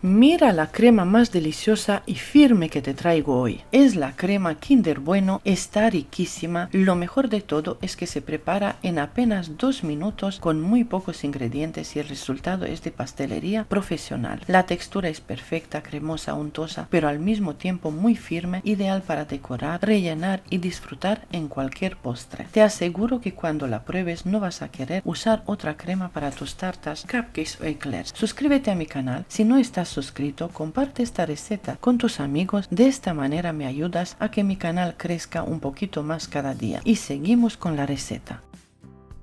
Mira la crema más deliciosa y firme que te traigo hoy. Es la crema Kinder Bueno, está riquísima. Lo mejor de todo es que se prepara en apenas 2 minutos con muy pocos ingredientes y el resultado es de pastelería profesional. La textura es perfecta, cremosa, untosa, pero al mismo tiempo muy firme, ideal para decorar, rellenar y disfrutar en cualquier postre. Te aseguro que cuando la pruebes no vas a querer usar otra crema para tus tartas, cupcakes o eclairs. Suscríbete a mi canal si no estás suscrito, comparte esta receta con tus amigos, de esta manera me ayudas a que mi canal crezca un poquito más cada día. Y seguimos con la receta.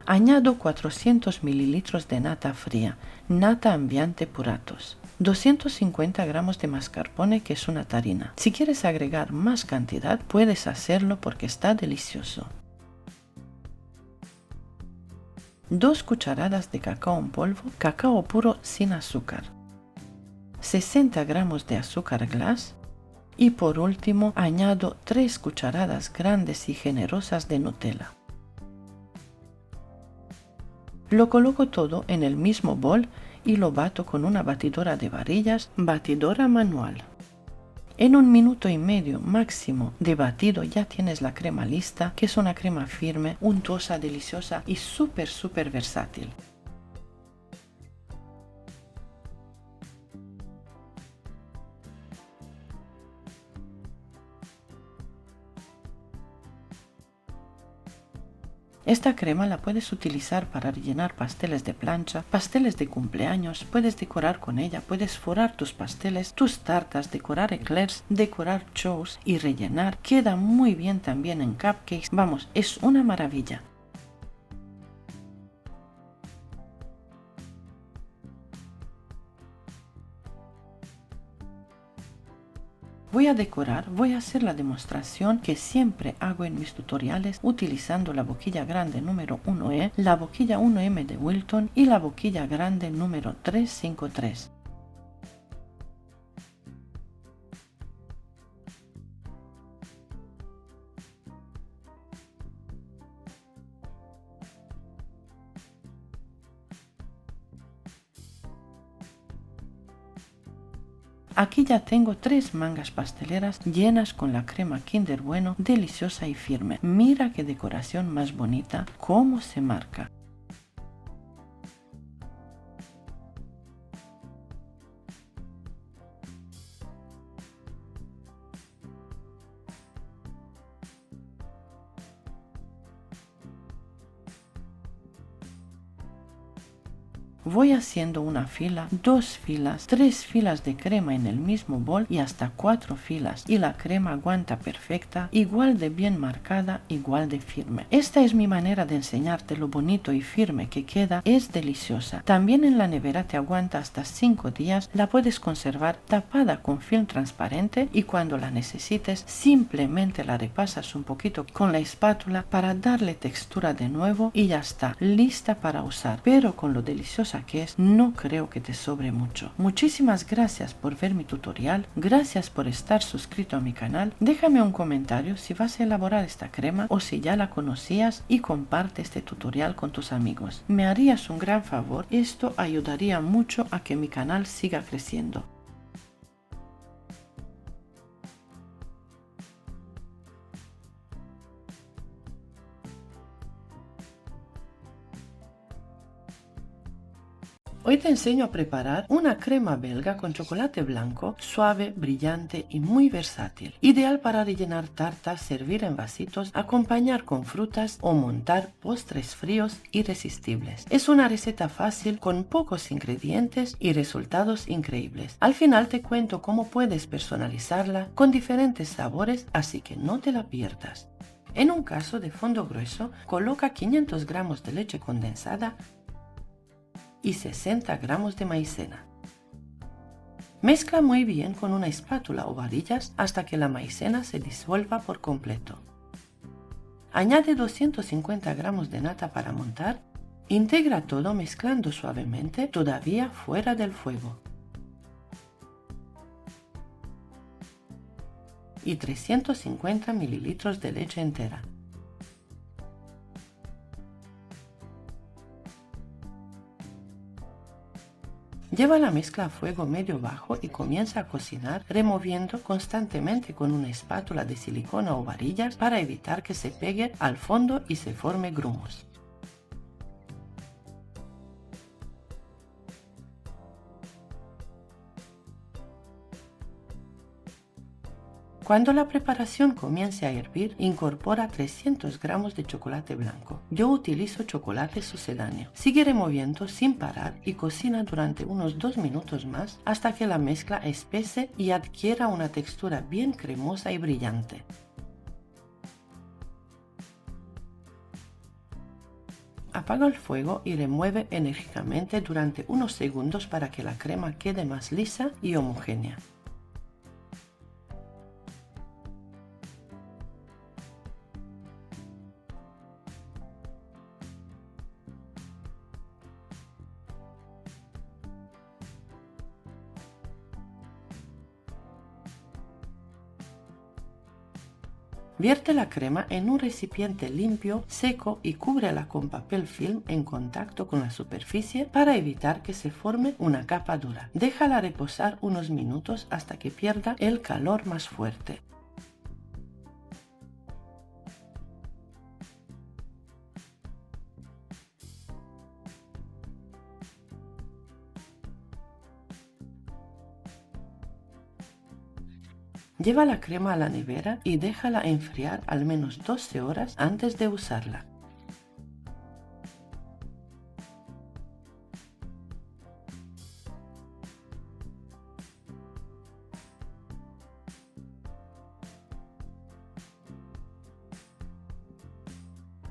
Añado 400 ml de nata fría, nata Ambiente Puratos, 250 gramos de mascarpone, que es una tarina. Si quieres agregar más cantidad puedes hacerlo porque está delicioso. 2 cucharadas de cacao en polvo, cacao puro sin azúcar, 60 gramos de azúcar glass y por último añado 3 cucharadas grandes y generosas de Nutella. Lo coloco todo en el mismo bol y lo bato con una batidora de varillas, batidora manual. En 1 minuto y medio máximo de batido ya tienes la crema lista, que es una crema firme, untuosa, deliciosa y súper versátil. Esta crema la puedes utilizar para rellenar pasteles de plancha, pasteles de cumpleaños, puedes decorar con ella, puedes forrar tus pasteles, tus tartas, decorar eclairs, decorar shows y rellenar. Queda muy bien también en cupcakes, vamos, es una maravilla. Voy a decorar, voy a hacer la demostración que siempre hago en mis tutoriales utilizando la boquilla grande número 1E, la boquilla 1M de Wilton y la boquilla grande número 353. Aquí ya tengo 3 mangas pasteleras llenas con la crema Kinder Bueno, deliciosa y firme. Mira qué decoración más bonita, cómo se marca. Voy haciendo una fila, 2 filas, 3 filas de crema en el mismo bol y hasta 4 filas. Y la crema aguanta perfecta, igual de bien marcada, igual de firme. Esta es mi manera de enseñarte lo bonito y firme que queda, es deliciosa. También en la nevera te aguanta hasta 5 días, la puedes conservar tapada con film transparente y cuando la necesites simplemente la repasas un poquito con la espátula para darle textura de nuevo y ya está, lista para usar. Pero con lo deliciosa que es, no creo que te sobre mucho. Muchísimas gracias por ver mi tutorial, gracias por estar suscrito a mi canal. Déjame un comentario si vas a elaborar esta crema o si ya la conocías y comparte este tutorial con tus amigos. Me harías un gran favor, esto ayudaría mucho a que mi canal siga creciendo. Hoy te enseño a preparar una crema belga con chocolate blanco, suave, brillante y muy versátil. Ideal para rellenar tartas, servir en vasitos, acompañar con frutas o montar postres fríos irresistibles. Es una receta fácil con pocos ingredientes y resultados increíbles. Al final te cuento cómo puedes personalizarla con diferentes sabores, así que no te la pierdas. En un caso de fondo grueso, coloca 500 gramos de leche condensada y 60 gramos de maicena. Mezcla muy bien con una espátula o varillas hasta que la maicena se disuelva por completo. Añade 250 gramos de nata para montar. Integra todo mezclando suavemente, todavía fuera del fuego. Y 350 ml de leche entera. Lleva la mezcla a fuego medio bajo y comienza a cocinar removiendo constantemente con una espátula de silicona o varillas para evitar que se pegue al fondo y se forme grumos. Cuando la preparación comience a hervir, incorpora 300 gramos de chocolate blanco. Yo utilizo chocolate sucedáneo. Sigue removiendo sin parar y cocina durante unos 2 minutos más hasta que la mezcla espese y adquiera una textura bien cremosa y brillante. Apaga el fuego y remueve enérgicamente durante unos segundos para que la crema quede más lisa y homogénea. Vierte la crema en un recipiente limpio, seco y cúbrela con papel film en contacto con la superficie para evitar que se forme una capa dura. Déjala reposar unos minutos hasta que pierda el calor más fuerte. Lleva la crema a la nevera y déjala enfriar al menos 12 horas antes de usarla.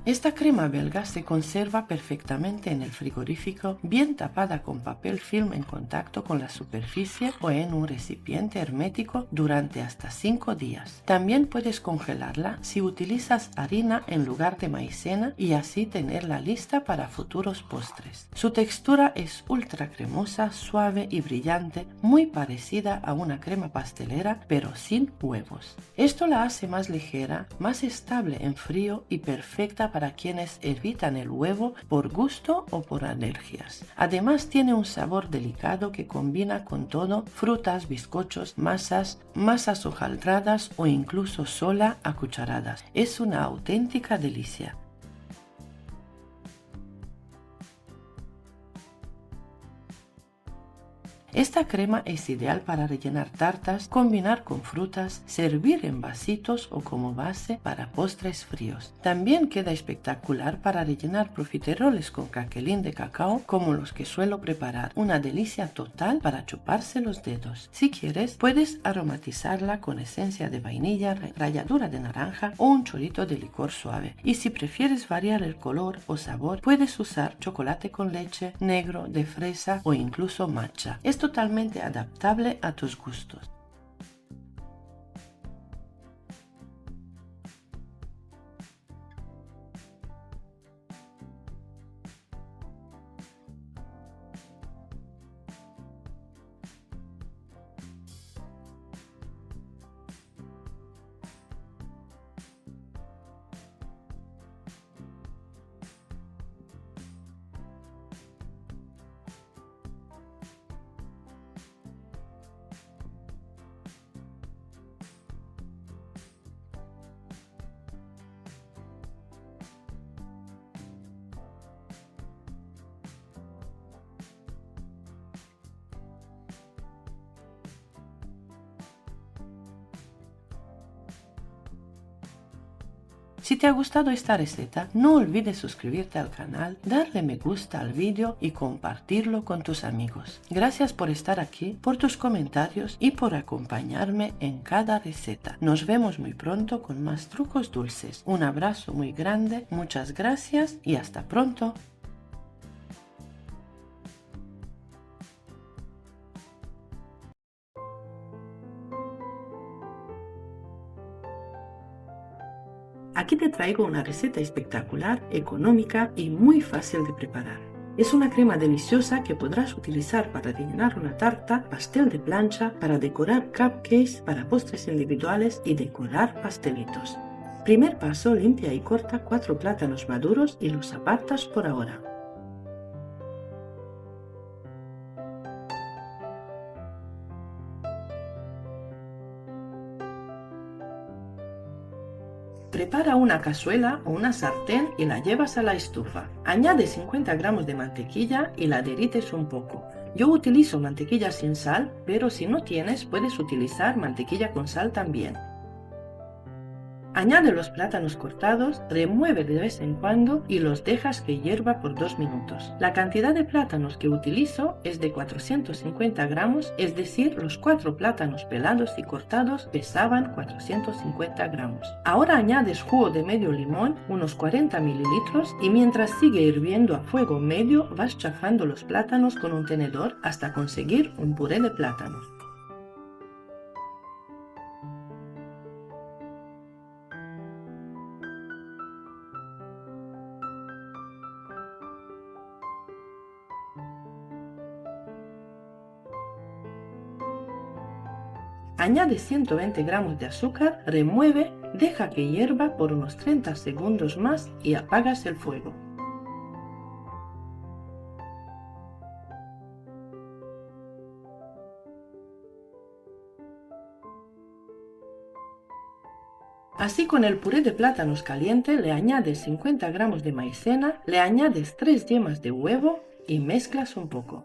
Esta crema belga se conserva perfectamente en el frigorífico, bien tapada con papel film en contacto con la superficie o en un recipiente hermético durante hasta 5 días. También puedes congelarla si utilizas harina en lugar de maicena y así tenerla lista para futuros postres. Su textura es ultra cremosa, suave y brillante, muy parecida a una crema pastelera pero sin huevos. Esto la hace más ligera, más estable en frío y perfecta para quienes evitan el huevo por gusto o por alergias. Además tiene un sabor delicado que combina con todo: frutas, bizcochos, masas hojaldradas o incluso sola a cucharadas. Es una auténtica delicia. Esta crema es ideal para rellenar tartas, combinar con frutas, servir en vasitos o como base para postres fríos. También queda espectacular para rellenar profiteroles con craquelín de cacao como los que suelo preparar. Una delicia total para chuparse los dedos. Si quieres, puedes aromatizarla con esencia de vainilla, ralladura de naranja o un chorrito de licor suave. Y si prefieres variar el color o sabor, puedes usar chocolate con leche, negro, de fresa o incluso matcha. Es totalmente adaptable a tus gustos. Si te ha gustado esta receta, no olvides suscribirte al canal, darle me gusta al vídeo y compartirlo con tus amigos. Gracias por estar aquí, por tus comentarios y por acompañarme en cada receta. Nos vemos muy pronto con más trucos dulces. Un abrazo muy grande, muchas gracias y hasta pronto. Aquí te traigo una receta espectacular, económica y muy fácil de preparar. Es una crema deliciosa que podrás utilizar para rellenar una tarta, pastel de plancha, para decorar cupcakes, para postres individuales y decorar pastelitos. Primer paso: limpia y corta 4 plátanos maduros y los apartas por ahora. Prepara una cazuela o una sartén y la llevas a la estufa. Añade 50 gramos de mantequilla y la derrites un poco. Yo utilizo mantequilla sin sal, pero si no tienes puedes utilizar mantequilla con sal también. Añade los plátanos cortados, remueve de vez en cuando y los dejas que hierva por 2 minutos. La cantidad de plátanos que utilizo es de 450 gramos, es decir, los 4 plátanos pelados y cortados pesaban 450 gramos. Ahora añades jugo de medio limón, unos 40 mililitros, y mientras sigue hirviendo a fuego medio vas chafando los plátanos con un tenedor hasta conseguir un puré de plátanos. Añade 120 gramos de azúcar, remueve, deja que hierva por unos 30 segundos más y apagas el fuego. Así con el puré de plátanos caliente le añades 50 gramos de maicena, le añades 3 yemas de huevo y mezclas un poco.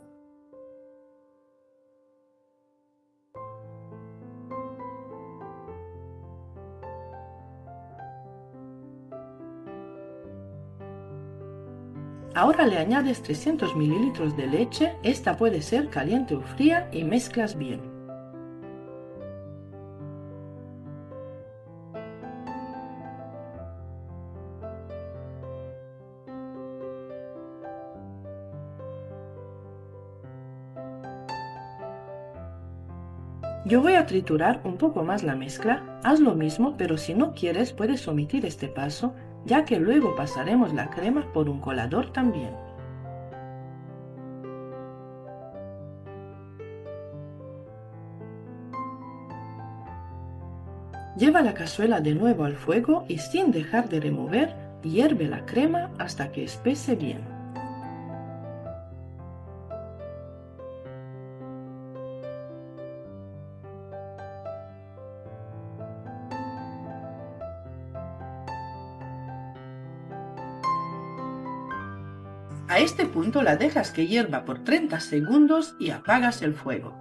Ahora le añades 300 mililitros de leche, esta puede ser caliente o fría y mezclas bien. Yo voy a triturar un poco más la mezcla, haz lo mismo, pero si no quieres puedes omitir este paso, ya que luego pasaremos la crema por un colador también. Lleva la cazuela de nuevo al fuego y sin dejar de remover, hierve la crema hasta que espese bien. A este punto la dejas que hierva por 30 segundos y apagas el fuego.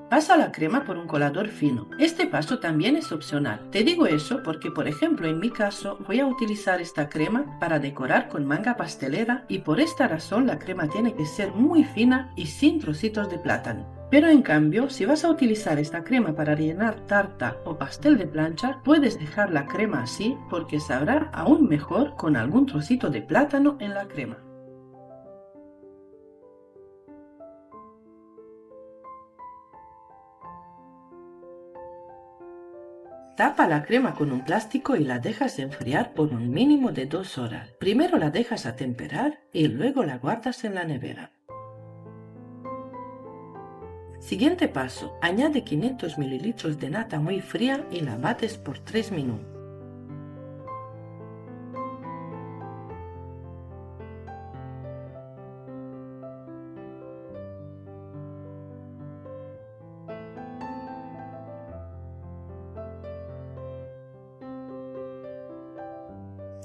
Pasa la crema por un colador fino. Este paso también es opcional. Te digo eso porque, por ejemplo, en mi caso voy a utilizar esta crema para decorar con manga pastelera y por esta razón la crema tiene que ser muy fina y sin trocitos de plátano. Pero en cambio, si vas a utilizar esta crema para rellenar tarta o pastel de plancha, puedes dejar la crema así porque sabrá aún mejor con algún trocito de plátano en la crema. Tapa la crema con un plástico y la dejas enfriar por un mínimo de 2 horas. Primero la dejas atemperar y luego la guardas en la nevera. Siguiente paso, añade 500 mililitros de nata muy fría y la bates por 3 minutos.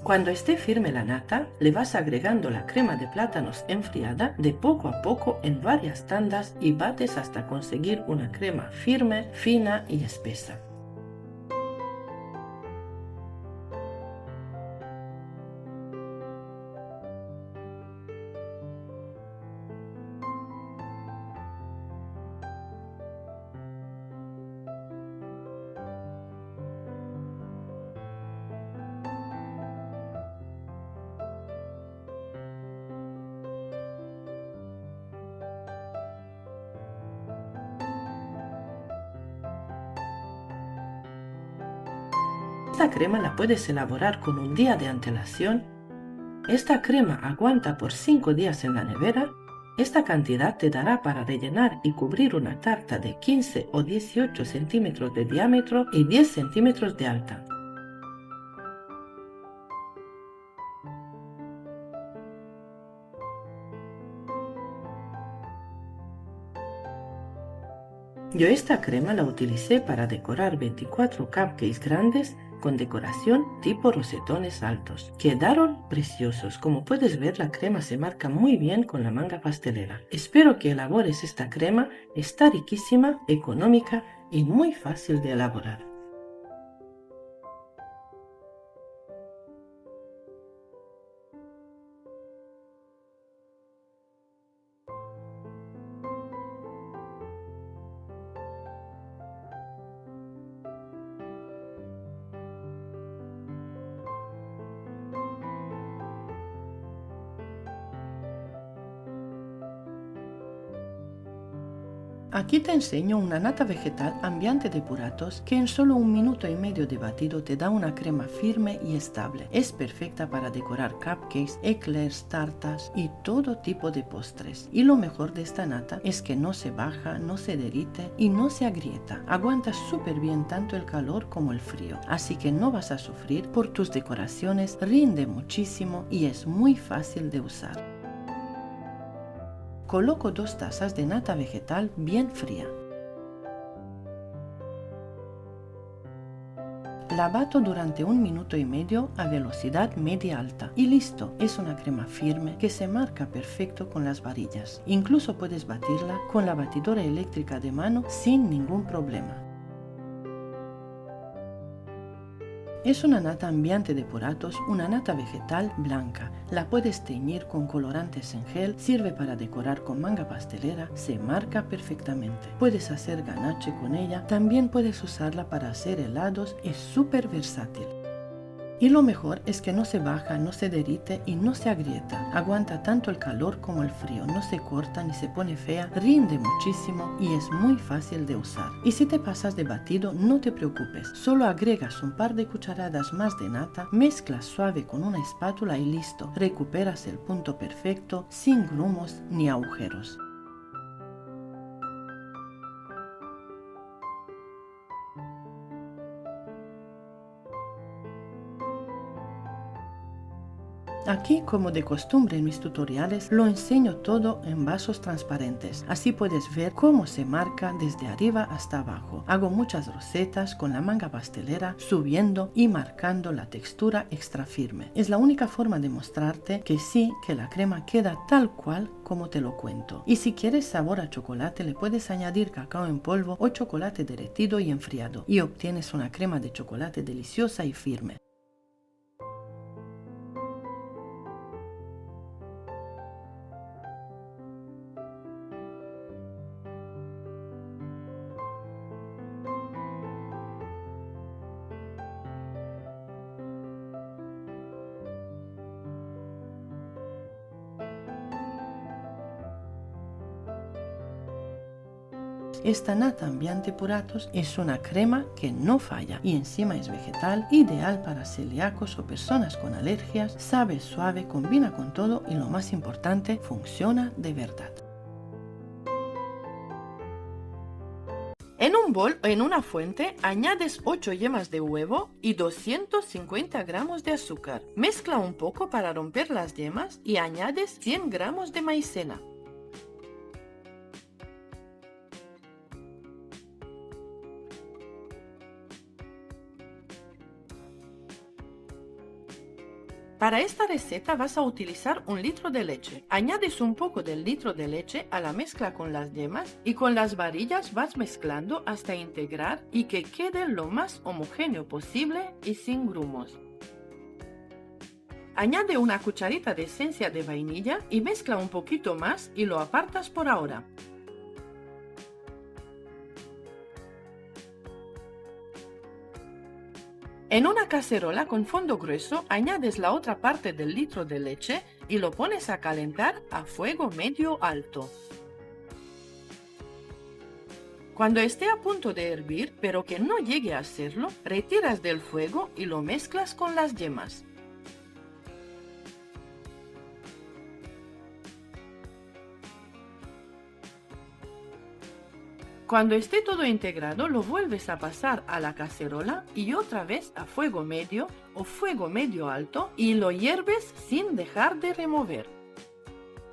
Cuando esté firme la nata, le vas agregando la crema de plátanos enfriada de poco a poco en varias tandas y bates hasta conseguir una crema firme, fina y espesa. Esta crema la puedes elaborar con un día de antelación. Esta crema aguanta por 5 días en la nevera. Esta cantidad te dará para rellenar y cubrir una tarta de 15 o 18 centímetros de diámetro y 10 centímetros de alta. Yo esta crema la utilicé para decorar 24 cupcakes grandes con decoración tipo rosetones altos. Quedaron preciosos. Como puedes ver, la crema se marca muy bien con la manga pastelera. Espero que elabores esta crema. Está riquísima, económica y muy fácil de elaborar. Aquí te enseño una nata vegetal ambiente de puratos que en solo 1 minuto y medio de batido te da una crema firme y estable. Es perfecta para decorar cupcakes, eclairs, tartas y todo tipo de postres. Y lo mejor de esta nata es que no se baja, no se derrite y no se agrieta. Aguanta súper bien tanto el calor como el frío, así que no vas a sufrir por tus decoraciones, rinde muchísimo y es muy fácil de usar. Coloco 2 tazas de nata vegetal bien fría. La bato durante 1 minuto y medio a velocidad media alta y listo, es una crema firme que se marca perfecto con las varillas. Incluso puedes batirla con la batidora eléctrica de mano sin ningún problema. Es una nata ambiente de puratos, una nata vegetal blanca. La puedes teñir con colorantes en gel, sirve para decorar con manga pastelera, se marca perfectamente. Puedes hacer ganache con ella, también puedes usarla para hacer helados, es súper versátil. Y lo mejor es que no se baja, no se derrite y no se agrieta. Aguanta tanto el calor como el frío, no se corta ni se pone fea, rinde muchísimo y es muy fácil de usar. Y si te pasas de batido, no te preocupes, solo agregas un par de cucharadas más de nata, mezclas suave con una espátula y listo. Recuperas el punto perfecto, sin grumos ni agujeros. Aquí, como de costumbre en mis tutoriales, lo enseño todo en vasos transparentes. Así puedes ver cómo se marca desde arriba hasta abajo. Hago muchas rosetas con la manga pastelera, subiendo y marcando la textura extra firme. Es la única forma de mostrarte que sí, que la crema queda tal cual como te lo cuento. Y si quieres sabor a chocolate, le puedes añadir cacao en polvo o chocolate derretido y enfriado. Y obtienes una crema de chocolate deliciosa y firme. Esta nata ambiente puratos es una crema que no falla y encima es vegetal, ideal para celíacos o personas con alergias, sabe suave, combina con todo y lo más importante, funciona de verdad. En un bol o en una fuente añades 8 yemas de huevo y 250 gramos de azúcar. Mezcla un poco para romper las yemas y añades 100 gramos de maicena. Para esta receta vas a utilizar 1 litro de leche. Añades un poco del litro de leche a la mezcla con las yemas y con las varillas vas mezclando hasta integrar y que quede lo más homogéneo posible y sin grumos. Añade una cucharita de esencia de vainilla y mezcla un poquito más y lo apartas por ahora. En una cacerola con fondo grueso añades la otra parte del litro de leche y lo pones a calentar a fuego medio alto. Cuando esté a punto de hervir, pero que no llegue a hacerlo, retiras del fuego y lo mezclas con las yemas. Cuando esté todo integrado, lo vuelves a pasar a la cacerola y otra vez a fuego medio o fuego medio alto y lo hierves sin dejar de remover.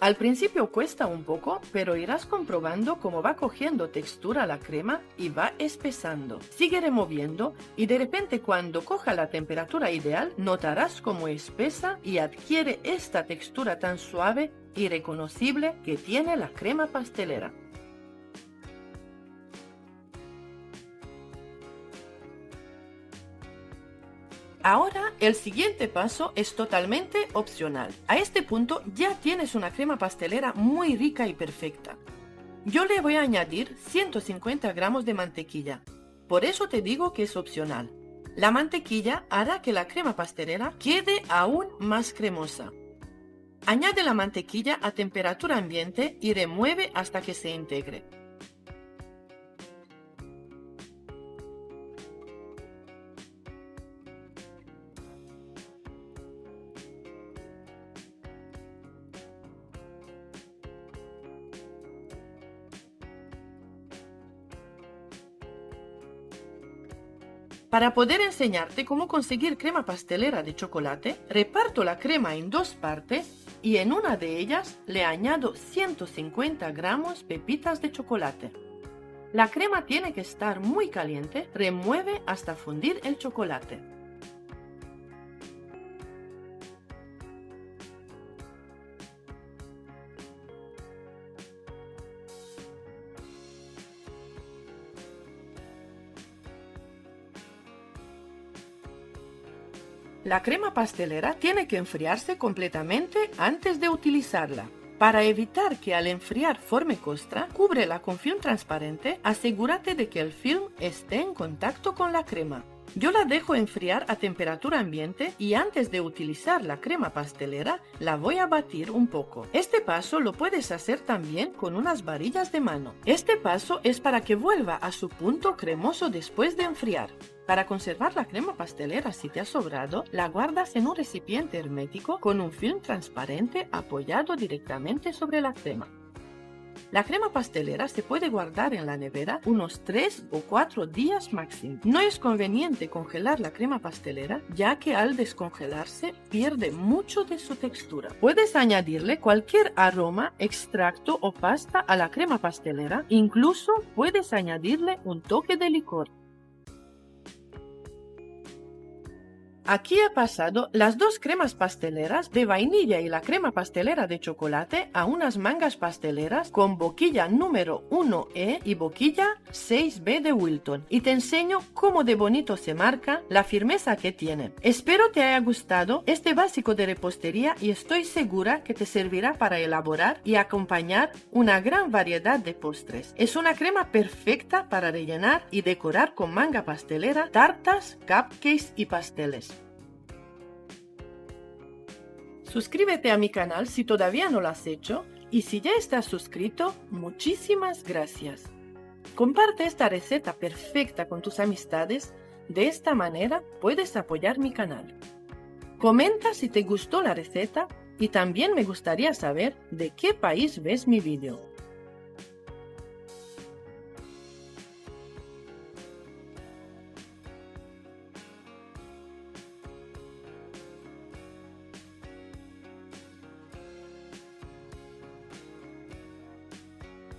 Al principio cuesta un poco, pero irás comprobando cómo va cogiendo textura la crema y va espesando. Sigue removiendo y de repente cuando coja la temperatura ideal notarás cómo espesa y adquiere esta textura tan suave y reconocible que tiene la crema pastelera. Ahora, el siguiente paso es totalmente opcional. A este punto ya tienes una crema pastelera muy rica y perfecta. Yo le voy a añadir 150 gramos de mantequilla. Por eso te digo que es opcional. La mantequilla hará que la crema pastelera quede aún más cremosa. Añade la mantequilla a temperatura ambiente y remueve hasta que se integre. Para poder enseñarte cómo conseguir crema pastelera de chocolate, reparto la crema en dos partes y en una de ellas le añado 150 gramos pepitas de chocolate. La crema tiene que estar muy caliente, remueve hasta fundir el chocolate. La crema pastelera tiene que enfriarse completamente antes de utilizarla. Para evitar que al enfriar forme costra, cúbrela con film transparente, asegúrate de que el film esté en contacto con la crema. Yo la dejo enfriar a temperatura ambiente y antes de utilizar la crema pastelera la voy a batir un poco. Este paso lo puedes hacer también con unas varillas de mano. Este paso es para que vuelva a su punto cremoso después de enfriar. Para conservar la crema pastelera si te ha sobrado, la guardas en un recipiente hermético con un film transparente apoyado directamente sobre la crema. La crema pastelera se puede guardar en la nevera unos 3 o 4 días máximo. No es conveniente congelar la crema pastelera, ya que al descongelarse pierde mucho de su textura. Puedes añadirle cualquier aroma, extracto o pasta a la crema pastelera, incluso puedes añadirle un toque de licor. Aquí he pasado las dos cremas pasteleras de vainilla y la crema pastelera de chocolate a unas mangas pasteleras con boquilla número 1E y boquilla 6B de Wilton y te enseño cómo de bonito se marca la firmeza que tiene. Espero te haya gustado este básico de repostería y estoy segura que te servirá para elaborar y acompañar una gran variedad de postres. Es una crema perfecta para rellenar y decorar con manga pastelera, tartas, cupcakes y pasteles. Suscríbete a mi canal si todavía no lo has hecho y si ya estás suscrito, muchísimas gracias. Comparte esta receta perfecta con tus amistades, de esta manera puedes apoyar mi canal. Comenta si te gustó la receta y también me gustaría saber de qué país ves mi vídeo.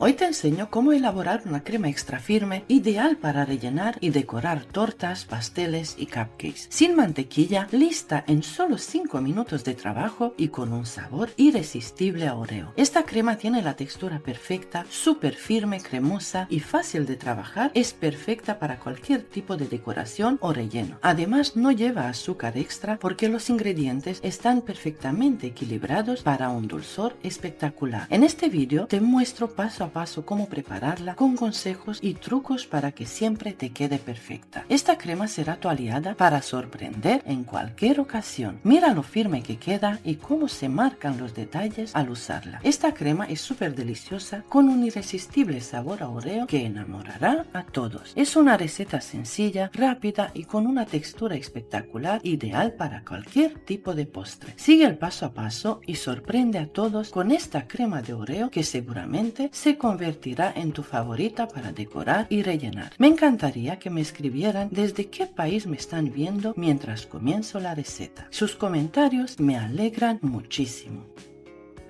Hoy te enseño cómo elaborar una crema extra firme ideal para rellenar y decorar tortas, pasteles y cupcakes. Sin mantequilla, lista en solo 5 minutos de trabajo y con un sabor irresistible a Oreo. Esta crema tiene la textura perfecta, súper firme, cremosa y fácil de trabajar. Es perfecta para cualquier tipo de decoración o relleno. Además, no lleva azúcar extra porque los ingredientes están perfectamente equilibrados para un dulzor espectacular. En este vídeo te muestro paso a paso cómo prepararla con consejos y trucos para que siempre te quede perfecta. Esta crema será tu aliada para sorprender en cualquier ocasión. Mira lo firme que queda y cómo se marcan los detalles al usarla. Esta crema es súper deliciosa con un irresistible sabor a Oreo que enamorará a todos. Es una receta sencilla, rápida y con una textura espectacular, ideal para cualquier tipo de postre. Sigue el paso a paso y sorprende a todos con esta crema de Oreo que seguramente se convertirá en tu favorita para decorar y rellenar. Me encantaría que me escribieran desde qué país me están viendo mientras comienzo la receta. Sus comentarios me alegran muchísimo.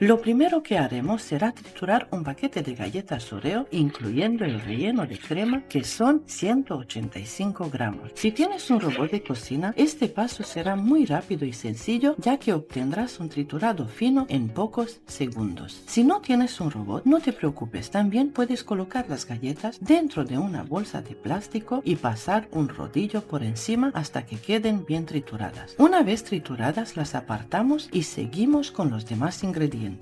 Lo primero que haremos será triturar un paquete de galletas Oreo, incluyendo el relleno de crema, que son 185 gramos. Si tienes un robot de cocina, este paso será muy rápido y sencillo, ya que obtendrás un triturado fino en pocos segundos. Si no tienes un robot, no te preocupes, también puedes colocar las galletas dentro de una bolsa de plástico y pasar un rodillo por encima hasta que queden bien trituradas. Una vez trituradas, las apartamos y seguimos con los demás ingredientes.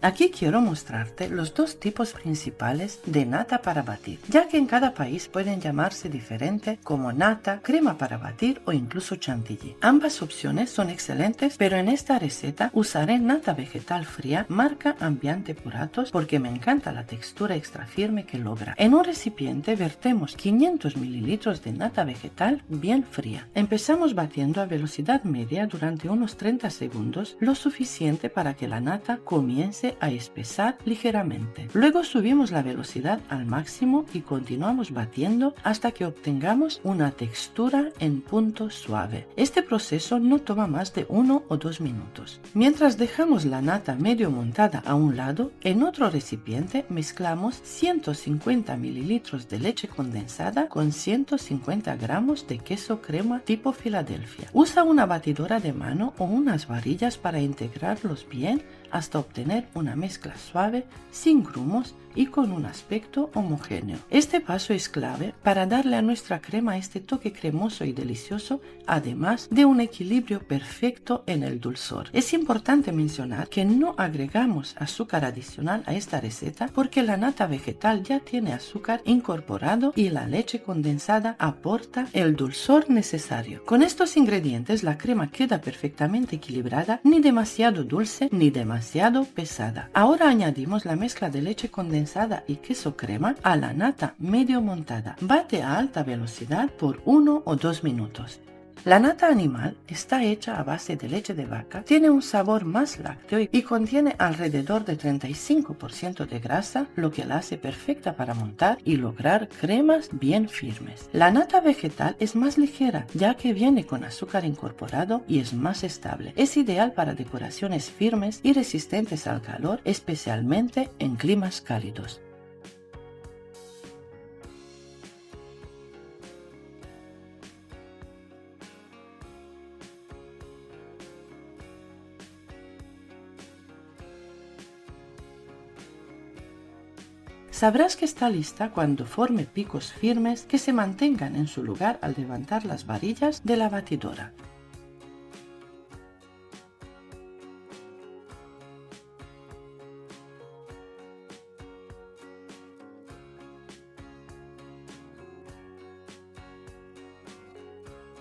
Aquí quiero mostrarte los dos tipos principales de nata para batir, ya que en cada país pueden llamarse diferente, como nata, crema para batir o incluso chantilly. Ambas opciones son excelentes, pero en esta receta usaré nata vegetal fría marca Ambiente Puratos porque me encanta la textura extra firme que logra. En un recipiente vertemos 500 mililitros de nata vegetal bien fría. Empezamos batiendo a velocidad media durante unos 30 segundos, lo suficiente para que la nata comience a espesar ligeramente. Luego subimos la velocidad al máximo y continuamos batiendo hasta que obtengamos una textura en punto suave. Este proceso no toma más de 1 o 2 minutos. Mientras dejamos la nata medio montada a un lado, en otro recipiente mezclamos 150 mililitros de leche condensada con 150 gramos de queso crema tipo Filadelfia. Usa una batidora de mano o unas varillas para integrarlos bien hasta obtener una mezcla suave, sin grumos y con un aspecto homogéneo. Este paso es clave para darle a nuestra crema este toque cremoso y delicioso, además de un equilibrio perfecto en el dulzor. Es importante mencionar que no agregamos azúcar adicional a esta receta porque la nata vegetal ya tiene azúcar incorporado y la leche condensada aporta el dulzor necesario. Con estos ingredientes la crema queda perfectamente equilibrada, ni demasiado dulce ni demasiado pesada. Ahora añadimos la mezcla de leche condensada y queso crema a la nata medio montada. Bate a alta velocidad por 1 o 2 minutos. La nata animal está hecha a base de leche de vaca, tiene un sabor más lácteo y contiene alrededor de 35% de grasa, lo que la hace perfecta para montar y lograr cremas bien firmes. La nata vegetal es más ligera, ya que viene con azúcar incorporado y es más estable. Es ideal para decoraciones firmes y resistentes al calor, especialmente en climas cálidos. Sabrás que está lista cuando forme picos firmes que se mantengan en su lugar al levantar las varillas de la batidora.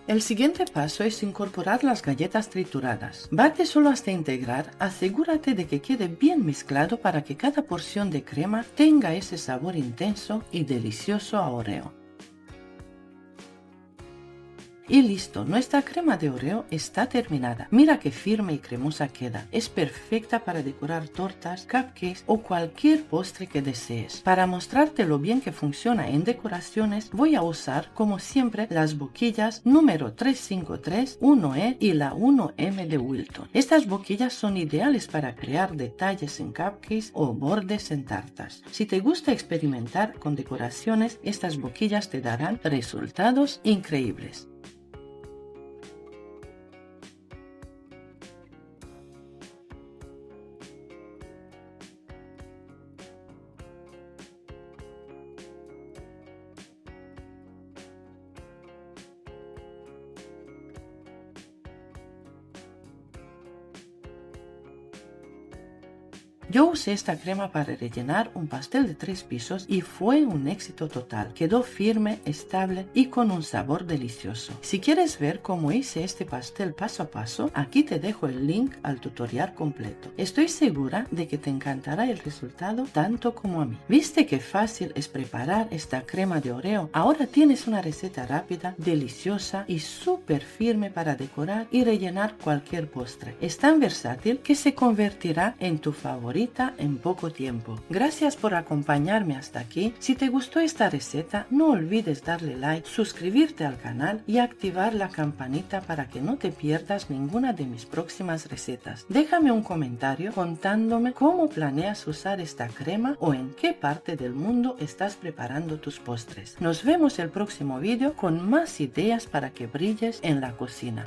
El siguiente paso es incorporar las galletas trituradas. Bate solo hasta integrar, asegúrate de que quede bien mezclado para que cada porción de crema tenga ese sabor intenso y delicioso a Oreo. Y listo, nuestra crema de Oreo está terminada. Mira qué firme y cremosa queda. Es perfecta para decorar tortas, cupcakes o cualquier postre que desees. Para mostrarte lo bien que funciona en decoraciones, voy a usar, como siempre, las boquillas número 353, 1E y la 1M de Wilton. Estas boquillas son ideales para crear detalles en cupcakes o bordes en tartas. Si te gusta experimentar con decoraciones, estas boquillas te darán resultados increíbles. Yo usé esta crema para rellenar un pastel de 3 pisos y fue un éxito total. Quedó firme, estable y con un sabor delicioso. Si quieres ver cómo hice este pastel paso a paso, aquí te dejo el link al tutorial completo. Estoy segura de que te encantará el resultado tanto como a mí. ¿Viste qué fácil es preparar esta crema de Oreo? Ahora tienes una receta rápida, deliciosa y súper firme para decorar y rellenar cualquier postre. Es tan versátil que se convertirá en tu favorito favorita en poco tiempo. Gracias por acompañarme hasta aquí. Si te gustó esta receta, no olvides darle like, suscribirte al canal y activar la campanita para que no te pierdas ninguna de mis próximas recetas. Déjame un comentario contándome cómo planeas usar esta crema o en qué parte del mundo estás preparando tus postres. Nos vemos el próximo vídeo con más ideas para que brilles en la cocina.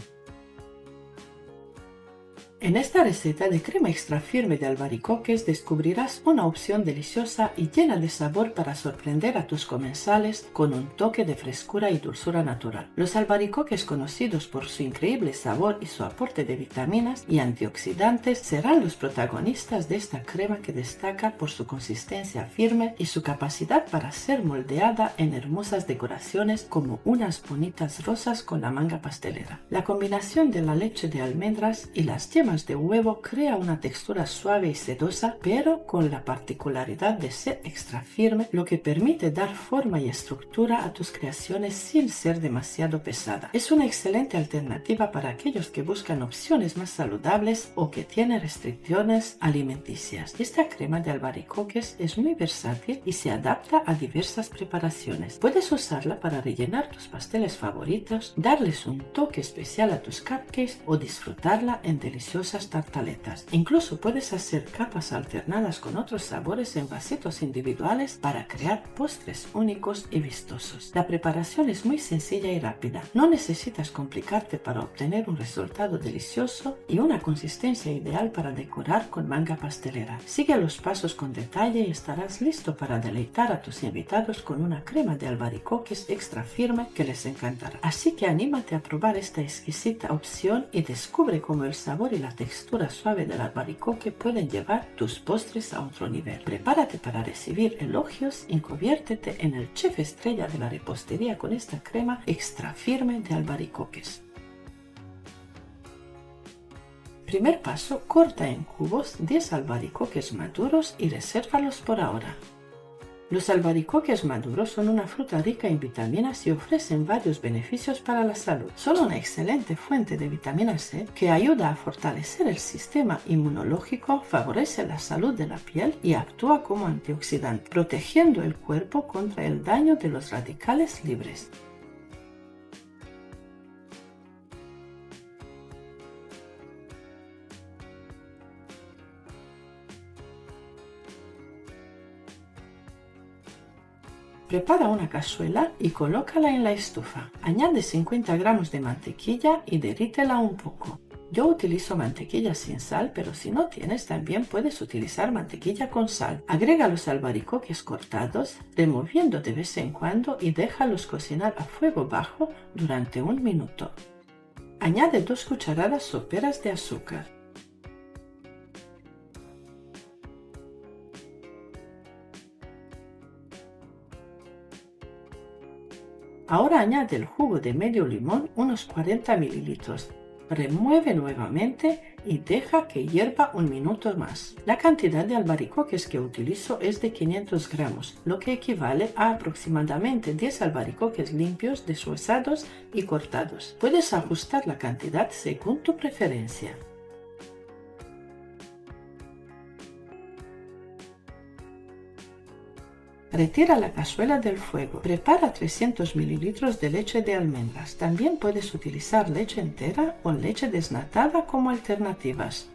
En esta receta de crema extra firme de albaricoques descubrirás una opción deliciosa y llena de sabor para sorprender a tus comensales con un toque de frescura y dulzura natural. Los albaricoques, conocidos por su increíble sabor y su aporte de vitaminas y antioxidantes, serán los protagonistas de esta crema que destaca por su consistencia firme y su capacidad para ser moldeada en hermosas decoraciones como unas bonitas rosas con la manga pastelera. La combinación de la leche de almendras y las yemas de huevo crea una textura suave y sedosa, pero con la particularidad de ser extra firme, lo que permite dar forma y estructura a tus creaciones sin ser demasiado pesada. Es una excelente alternativa para aquellos que buscan opciones más saludables o que tienen restricciones alimenticias. Esta crema de albaricoques es muy versátil y se adapta a diversas preparaciones. Puedes usarla para rellenar tus pasteles favoritos, darles un toque especial a tus cupcakes o disfrutarla en deliciosas tartaletas. Incluso puedes hacer capas alternadas con otros sabores en vasitos individuales para crear postres únicos y vistosos. La preparación es muy sencilla y rápida. No necesitas complicarte para obtener un resultado delicioso y una consistencia ideal para decorar con manga pastelera. Sigue los pasos con detalle y estarás listo para deleitar a tus invitados con una crema de albaricoques extra firme que les encantará. Así que anímate a probar esta exquisita opción y descubre cómo el sabor y la textura suave del albaricoque pueden llevar tus postres a otro nivel. Prepárate para recibir elogios y conviértete en el chef estrella de la repostería con esta crema extra firme de albaricoques. Primer paso: corta en cubos 10 albaricoques maduros y resérvalos por ahora. Los albaricoques maduros son una fruta rica en vitaminas y ofrecen varios beneficios para la salud. Son una excelente fuente de vitamina C que ayuda a fortalecer el sistema inmunológico, favorece la salud de la piel y actúa como antioxidante, protegiendo el cuerpo contra el daño de los radicales libres. Prepara una cazuela y colócala en la estufa. Añade 50 gramos de mantequilla y derrítela un poco. Yo utilizo mantequilla sin sal, pero si no tienes también puedes utilizar mantequilla con sal. Agrega los albaricoques cortados, removiendo de vez en cuando y déjalos cocinar a fuego bajo durante 1 minuto. Añade 2 cucharadas soperas de azúcar. Ahora añade el jugo de medio limón, unos 40 mililitros. Remueve nuevamente y deja que hierva 1 minuto más. La cantidad de albaricoques que utilizo es de 500 gramos, lo que equivale a aproximadamente 10 albaricoques limpios, deshuesados y cortados. Puedes ajustar la cantidad según tu preferencia. Retira la cazuela del fuego. Prepara 300 mililitros de leche de almendras. También puedes utilizar leche entera o leche desnatada como alternativas.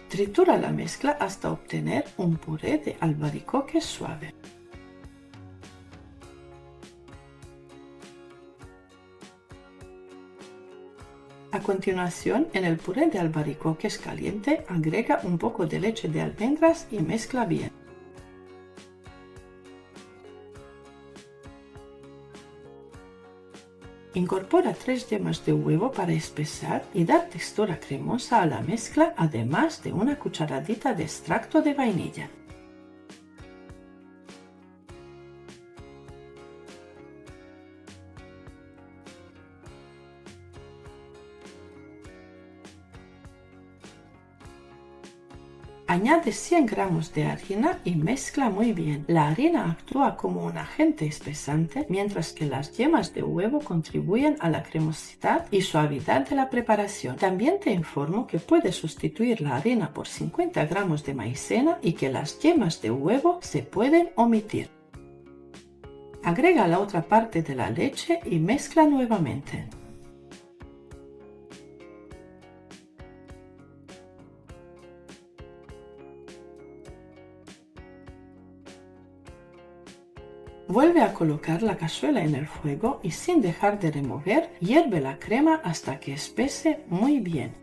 Tritura la mezcla hasta obtener un puré de albaricoque suave. A continuación, en el puré de albaricoques caliente, agrega un poco de leche de almendras y mezcla bien. Incorpora 3 yemas de huevo para espesar y dar textura cremosa a la mezcla, además de una cucharadita de extracto de vainilla. Añade 100 gramos de harina y mezcla muy bien. La harina actúa como un agente espesante, mientras que las yemas de huevo contribuyen a la cremosidad y suavidad de la preparación. También te informo que puedes sustituir la harina por 50 gramos de maicena y que las yemas de huevo se pueden omitir. Agrega la otra parte de la leche y mezcla nuevamente. Vuelve a colocar la cazuela en el fuego y sin dejar de remover, hierve la crema hasta que espese muy bien.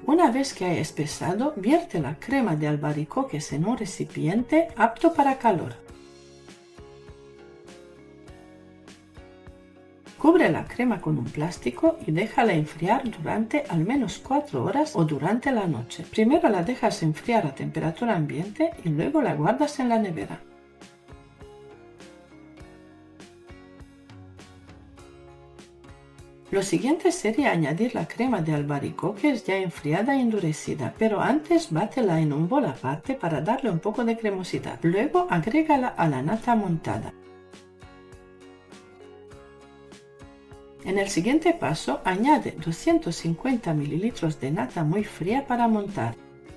Una vez que haya espesado, vierte la crema de albaricoques en un recipiente apto para calor. Cubre la crema con un plástico y déjala enfriar durante al menos 4 horas o durante la noche. Primero la dejas enfriar a temperatura ambiente y luego la guardas en la nevera. Lo siguiente sería añadir la crema de albaricoques ya enfriada y endurecida, pero antes bátela en un bol aparte para darle un poco de cremosidad. Luego agrégala a la nata montada. En el siguiente paso, añade 250 ml de nata muy fría para montar.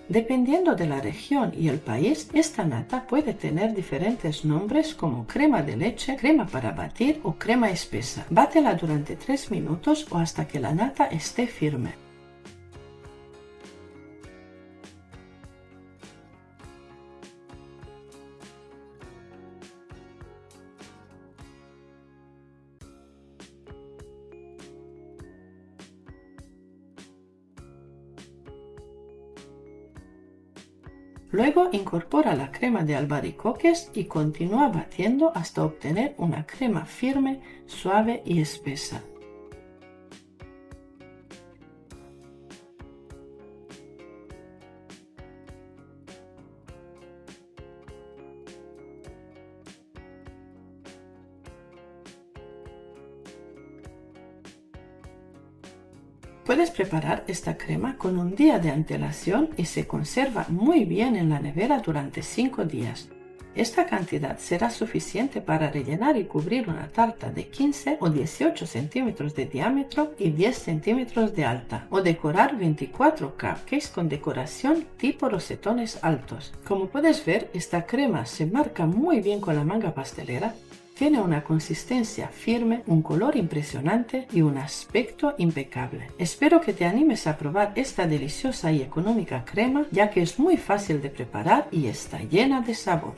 Dependiendo de la región y el país, esta nata puede tener diferentes nombres como crema de leche, crema para batir o crema espesa. Bátela durante 3 minutos o hasta que la nata esté firme. Luego incorpora la crema de albaricoques y continúa batiendo hasta obtener una crema firme, suave y espesa. Puedes preparar esta crema con un día de antelación y se conserva muy bien en la nevera durante 5 días. Esta cantidad será suficiente para rellenar y cubrir una tarta de 15 o 18 centímetros de diámetro y 10 centímetros de alta, o decorar 24 cupcakes con decoración tipo rosetones altos. Como puedes ver, esta crema se marca muy bien con la manga pastelera. Tiene una consistencia firme, un color impresionante y un aspecto impecable. Espero que te animes a probar esta deliciosa y económica crema, ya que es muy fácil de preparar y está llena de sabor.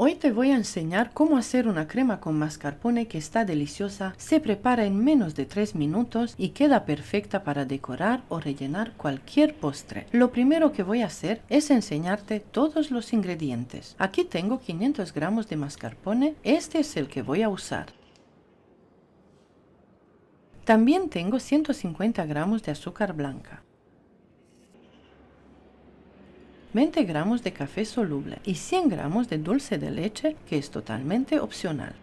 Hoy te voy a enseñar cómo hacer una crema con mascarpone que está deliciosa, se prepara en menos de 3 minutos y queda perfecta para decorar o rellenar cualquier postre. Lo primero que voy a hacer es enseñarte todos los ingredientes. Aquí tengo 500 gramos de mascarpone, este es el que voy a usar. También tengo 150 gramos de azúcar blanca, 20 gramos de café soluble y 100 gramos de dulce de leche, que es totalmente opcional.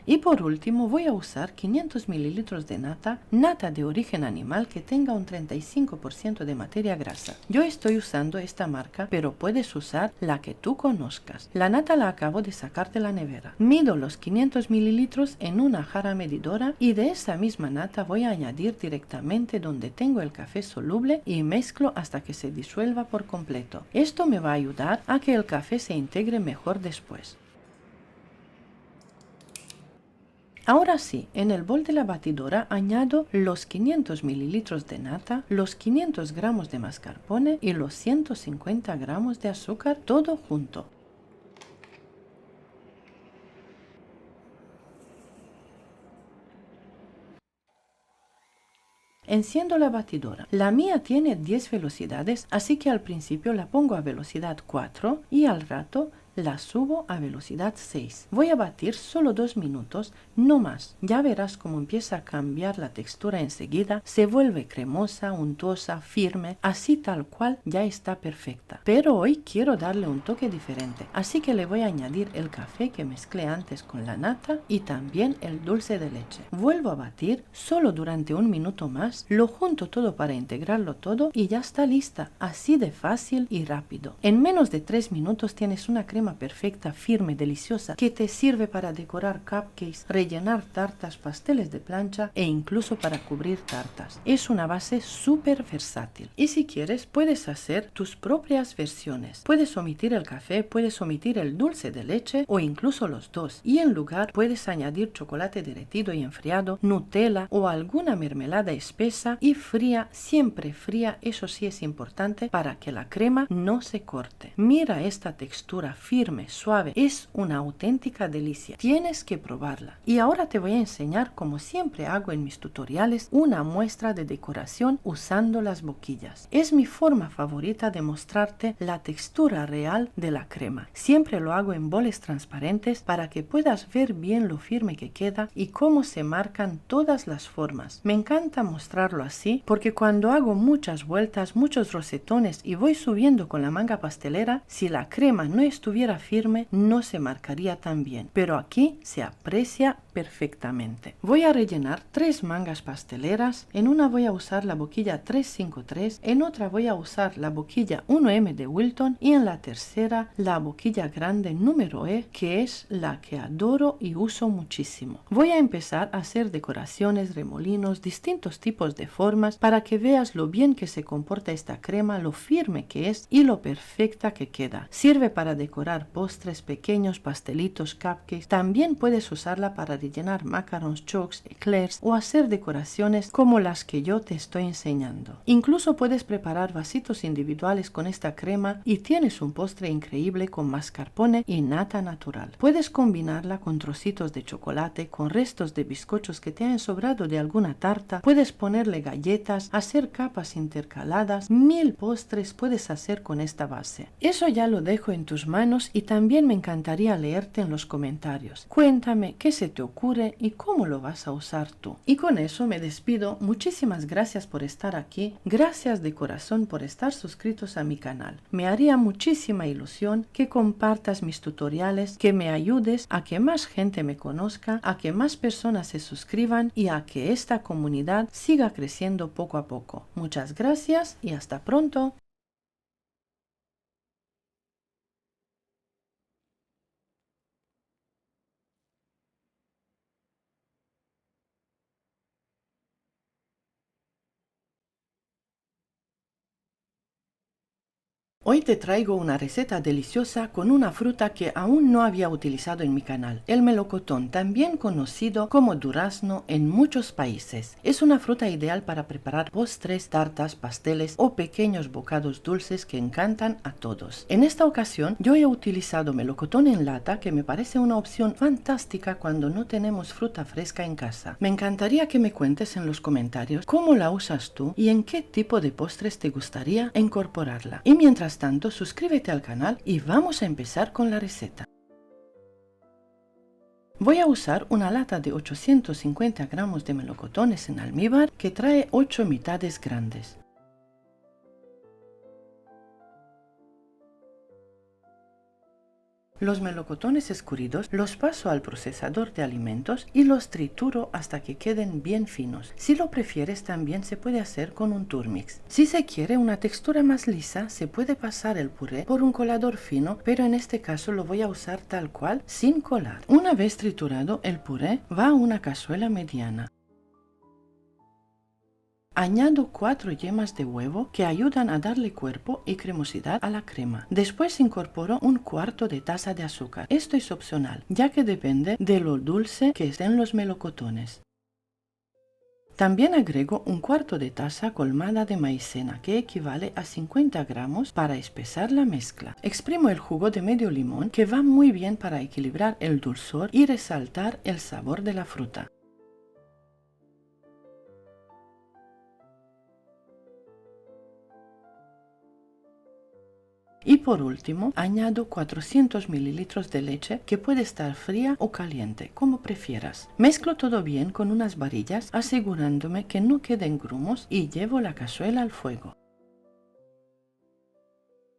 Y por último voy a usar 500 mililitros de nata de origen animal que tenga un 35% de materia grasa. Yo estoy usando esta marca, pero puedes usar la que tú conozcas. La nata la acabo de sacar de la nevera. Mido los 500 mililitros en una jarra medidora y de esa misma nata voy a añadir directamente donde tengo el café soluble y mezclo hasta que se disuelva por completo. Esto me va a ayudar a que el café se integre mejor después. Ahora sí, en el bol de la batidora añado los 500 mililitros de nata, los 500 gramos de mascarpone y los 150 gramos de azúcar, todo junto. Enciendo la batidora. La mía tiene 10 velocidades, así que al principio la pongo a velocidad 4 y al rato la subo a velocidad 6. Voy a batir solo 2 minutos, no más. Ya verás cómo empieza a cambiar la textura enseguida, se vuelve cremosa, untuosa, firme, así tal cual ya está perfecta. Pero hoy quiero darle un toque diferente, así que le voy a añadir el café que mezclé antes con la nata y también el dulce de leche. Vuelvo a batir solo durante un minuto más, lo junto todo para integrarlo todo y ya está lista, así de fácil y rápido. En menos de 3 minutos tienes una crema perfecta, firme, deliciosa, que te sirve para decorar cupcakes, rellenar tartas, pasteles de plancha e incluso para cubrir tartas. Es una base súper versátil. Y si quieres, puedes hacer tus propias versiones. Puedes omitir el café, puedes omitir el dulce de leche o incluso los dos. Y en lugar puedes añadir chocolate derretido y enfriado, Nutella o alguna mermelada espesa y fría, siempre fría, eso sí es importante para que la crema no se corte. Mira esta textura firme, suave, es una auténtica delicia. Tienes que probarla. Y ahora te voy a enseñar, como siempre hago en mis tutoriales, una muestra de decoración usando las boquillas. Es mi forma favorita de mostrarte la textura real de la crema. Siempre lo hago en boles transparentes para que puedas ver bien lo firme que queda y cómo se marcan todas las formas. Me encanta mostrarlo así porque cuando hago muchas vueltas, muchos rosetones y voy subiendo con la manga pastelera, si la crema no estuviera firme no se marcaría tan bien, pero aquí se aprecia perfectamente. Voy a rellenar 3 mangas pasteleras, en una voy a usar la boquilla 353, en otra voy a usar la boquilla 1M de Wilton y en la tercera la boquilla grande número E, que es la que adoro y uso muchísimo. Voy a empezar a hacer decoraciones, remolinos, distintos tipos de formas para que veas lo bien que se comporta esta crema, lo firme que es y lo perfecta que queda. Sirve para decorar postres pequeños, pastelitos, cupcakes. También puedes usarla para rellenar macarons, chokes, eclairs o hacer decoraciones como las que yo te estoy enseñando. Incluso puedes preparar vasitos individuales con esta crema y tienes un postre increíble con mascarpone y nata natural. Puedes combinarla con trocitos de chocolate, con restos de bizcochos que te han sobrado de alguna tarta. Puedes ponerle galletas, hacer capas intercaladas. 1000 postres puedes hacer con esta base. Eso ya lo dejo en tus manos y también me encantaría leerte en los comentarios. Cuéntame qué se te ocurre y cómo lo vas a usar tú. Y con eso me despido. Muchísimas gracias por estar aquí. Gracias de corazón por estar suscritos a mi canal. Me haría muchísima ilusión que compartas mis tutoriales, que me ayudes a que más gente me conozca, a que más personas se suscriban y a que esta comunidad siga creciendo poco a poco. Muchas gracias y hasta pronto. Hoy te traigo una receta deliciosa con una fruta que aún no había utilizado en mi canal, el melocotón, también conocido como durazno en muchos países. Es una fruta ideal para preparar postres, tartas, pasteles o pequeños bocados dulces que encantan a todos. En esta ocasión yo he utilizado melocotón en lata, que me parece una opción fantástica cuando no tenemos fruta fresca en casa. Me encantaría que me cuentes en los comentarios cómo la usas tú y en qué tipo de postres te gustaría incorporarla. Y mientras tanto, suscríbete al canal y vamos a empezar con la receta. Voy a usar una lata de 850 gramos de melocotones en almíbar que trae 8 mitades grandes. Los melocotones escurridos los paso al procesador de alimentos y los trituro hasta que queden bien finos. Si lo prefieres, también se puede hacer con un turmix. Si se quiere una textura más lisa, se puede pasar el puré por un colador fino, pero en este caso lo voy a usar tal cual, sin colar. Una vez triturado, el puré va a una cazuela mediana. Añado 4 yemas de huevo que ayudan a darle cuerpo y cremosidad a la crema. Después incorporo un cuarto de taza de azúcar. Esto es opcional, ya que depende de lo dulce que estén los melocotones. También agrego un cuarto de taza colmada de maicena, que equivale a 50 gramos, para espesar la mezcla. Exprimo el jugo de medio limón, que va muy bien para equilibrar el dulzor y resaltar el sabor de la fruta. Y por último, añado 400 mililitros de leche, que puede estar fría o caliente, como prefieras. Mezclo todo bien con unas varillas, asegurándome que no queden grumos, y llevo la cazuela al fuego.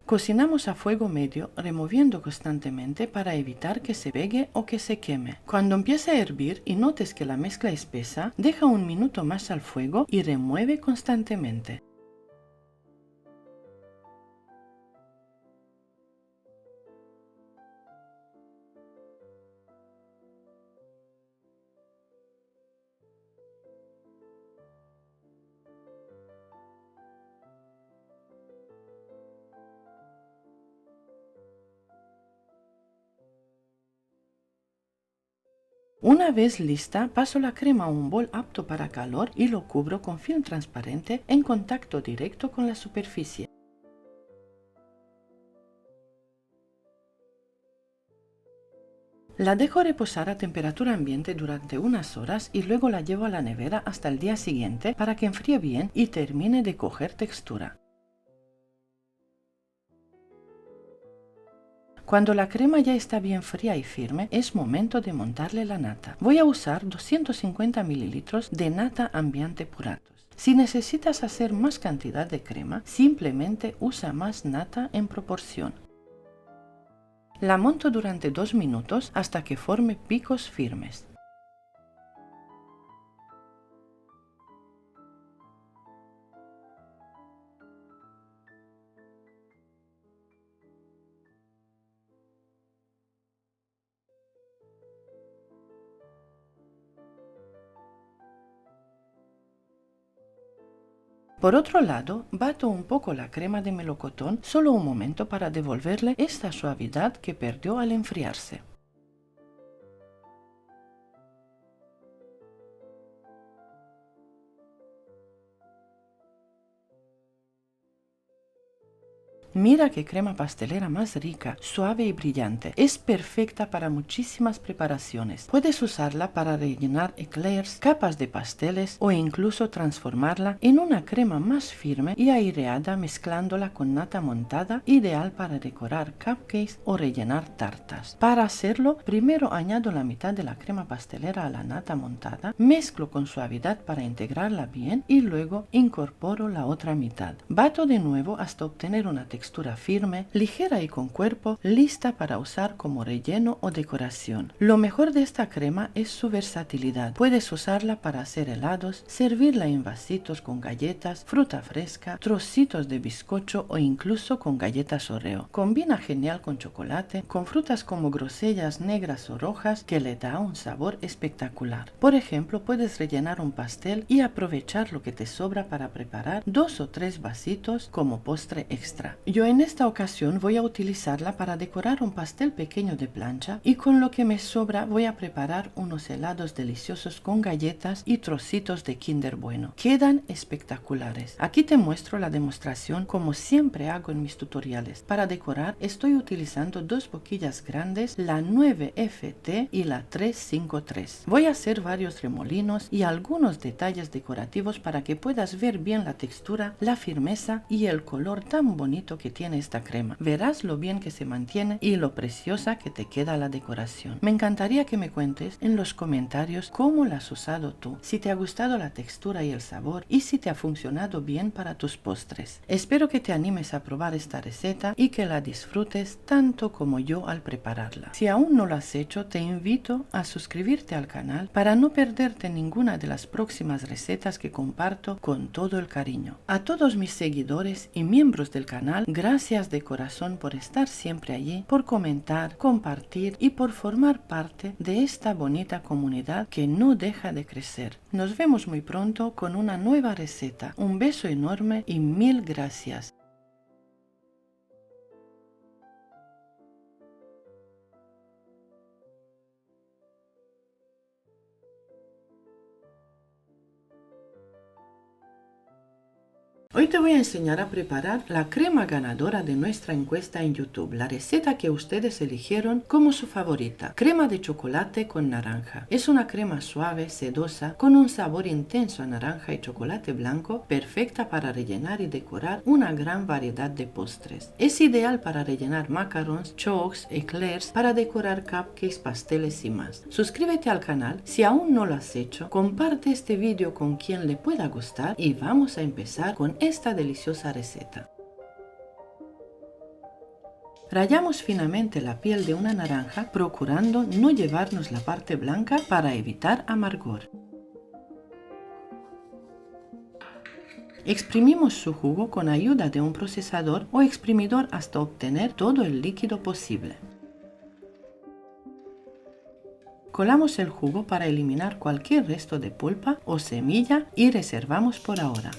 Cocinamos a fuego medio, removiendo constantemente para evitar que se pegue o que se queme. Cuando empiece a hervir y notes que la mezcla es espesa, deja un minuto más al fuego y remueve constantemente. Una vez lista, paso la crema a un bol apto para calor y lo cubro con film transparente en contacto directo con la superficie. La dejo reposar a temperatura ambiente durante unas horas y luego la llevo a la nevera hasta el día siguiente para que enfríe bien y termine de coger textura. Cuando la crema ya está bien fría y firme, es momento de montarle la nata. Voy a usar 250 mililitros de nata Ambiente Puratos. Si necesitas hacer más cantidad de crema, simplemente usa más nata en proporción. La monto durante 2 minutos hasta que forme picos firmes. Por otro lado, bato un poco la crema de melocotón, solo un momento, para devolverle esta suavidad que perdió al enfriarse. Mira qué crema pastelera más rica, suave y brillante. Es perfecta para muchísimas preparaciones. Puedes usarla para rellenar eclairs, capas de pasteles o incluso transformarla en una crema más firme y aireada mezclándola con nata montada, ideal para decorar cupcakes o rellenar tartas. Para hacerlo, primero añado la mitad de la crema pastelera a la nata montada, mezclo con suavidad para integrarla bien y luego incorporo la otra mitad. Bato de nuevo hasta obtener una textura firme, ligera y con cuerpo, lista para usar como relleno o decoración. Lo mejor de esta crema es su versatilidad. Puedes usarla para hacer helados, servirla en vasitos con galletas, fruta fresca, trocitos de bizcocho o incluso con galletas Oreo. Combina genial con chocolate, con frutas como grosellas negras o rojas, que le da un sabor espectacular. Por ejemplo, puedes rellenar un pastel y aprovechar lo que te sobra para preparar 2 o 3 vasitos como postre extra. Yo en esta ocasión voy a utilizarla para decorar un pastel pequeño de plancha, y con lo que me sobra voy a preparar unos helados deliciosos con galletas y trocitos de Kinder Bueno. Quedan espectaculares. Aquí te muestro la demostración como siempre hago en mis tutoriales. Para decorar estoy utilizando 2 boquillas grandes, la 9FT y la 353. Voy a hacer varios remolinos y algunos detalles decorativos para que puedas ver bien la textura, la firmeza y el color tan bonito que tiene esta crema. Verás lo bien que se mantiene y lo preciosa que te queda la decoración. Me encantaría que me cuentes en los comentarios cómo la has usado tú, si te ha gustado la textura y el sabor, y si te ha funcionado bien para tus postres. Espero que te animes a probar esta receta y que la disfrutes tanto como yo al prepararla. Si aún no lo has hecho, te invito a suscribirte al canal para no perderte ninguna de las próximas recetas que comparto con todo el cariño. A todos mis seguidores y miembros del canal, Gracias de corazón por estar siempre allí, por comentar, compartir y por formar parte de esta bonita comunidad que no deja de crecer. Nos vemos muy pronto con una nueva receta. Un beso enorme y mil gracias. Hoy te voy a enseñar a preparar la crema ganadora de nuestra encuesta en YouTube, la receta que ustedes eligieron como su favorita, crema de chocolate con naranja. Es una crema suave, sedosa, con un sabor intenso a naranja y chocolate blanco, perfecta para rellenar y decorar una gran variedad de postres. Es ideal para rellenar macarons, chocs, eclairs, para decorar cupcakes, pasteles y más. Suscríbete al canal si aún no lo has hecho, comparte este vídeo con quien le pueda gustar y vamos a empezar con esta deliciosa receta. Rallamos finamente la piel de una naranja, procurando no llevarnos la parte blanca para evitar amargor. Exprimimos su jugo con ayuda de un procesador o exprimidor hasta obtener todo el líquido posible. Colamos el jugo para eliminar cualquier resto de pulpa o semilla y reservamos por ahora.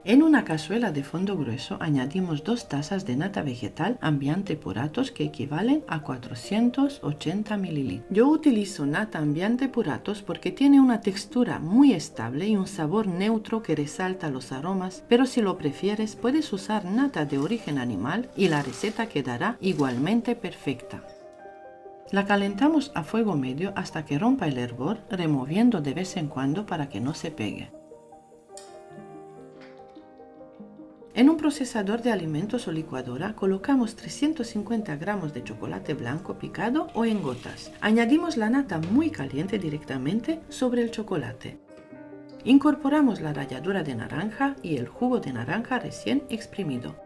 En una cazuela de fondo grueso añadimos 2 tazas de nata vegetal Ambiente Puratos que equivalen a 480 ml. Yo utilizo nata Ambiente Puratos porque tiene una textura muy estable y un sabor neutro que resalta los aromas, pero si lo prefieres puedes usar nata de origen animal y la receta quedará igualmente perfecta. La calentamos a fuego medio hasta que rompa el hervor, removiendo de vez en cuando para que no se pegue. En un procesador de alimentos o licuadora colocamos 350 gramos de chocolate blanco picado o en gotas. Añadimos la nata muy caliente directamente sobre el chocolate. Incorporamos la ralladura de naranja y el jugo de naranja recién exprimido.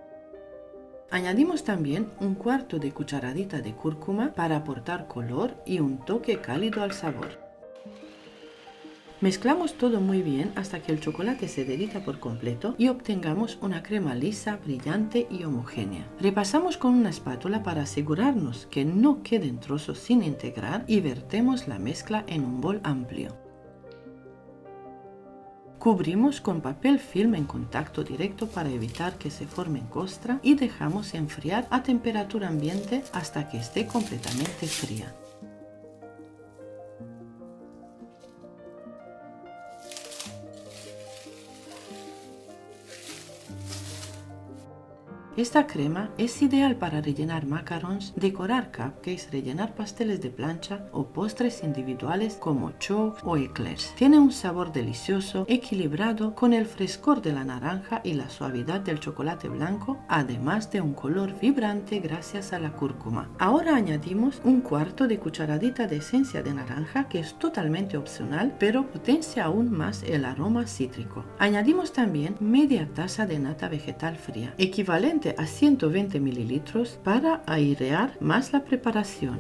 Añadimos también un cuarto de cucharadita de cúrcuma para aportar color y un toque cálido al sabor. Mezclamos todo muy bien hasta que el chocolate se derrita por completo y obtengamos una crema lisa, brillante y homogénea. Repasamos con una espátula para asegurarnos que no queden trozos sin integrar y vertemos la mezcla en un bol amplio. Cubrimos con papel film en contacto directo para evitar que se formen costra y dejamos enfriar a temperatura ambiente hasta que esté completamente fría. Esta crema es ideal para rellenar macarons, decorar cupcakes, rellenar pasteles de plancha o postres individuales como chocs o eclairs. Tiene un sabor delicioso, equilibrado con el frescor de la naranja y la suavidad del chocolate blanco, además de un color vibrante gracias a la cúrcuma. Ahora añadimos un cuarto de cucharadita de esencia de naranja que es totalmente opcional, pero potencia aún más el aroma cítrico. Añadimos también media taza de nata vegetal fría, equivalente a 120 ml para airear más la preparación.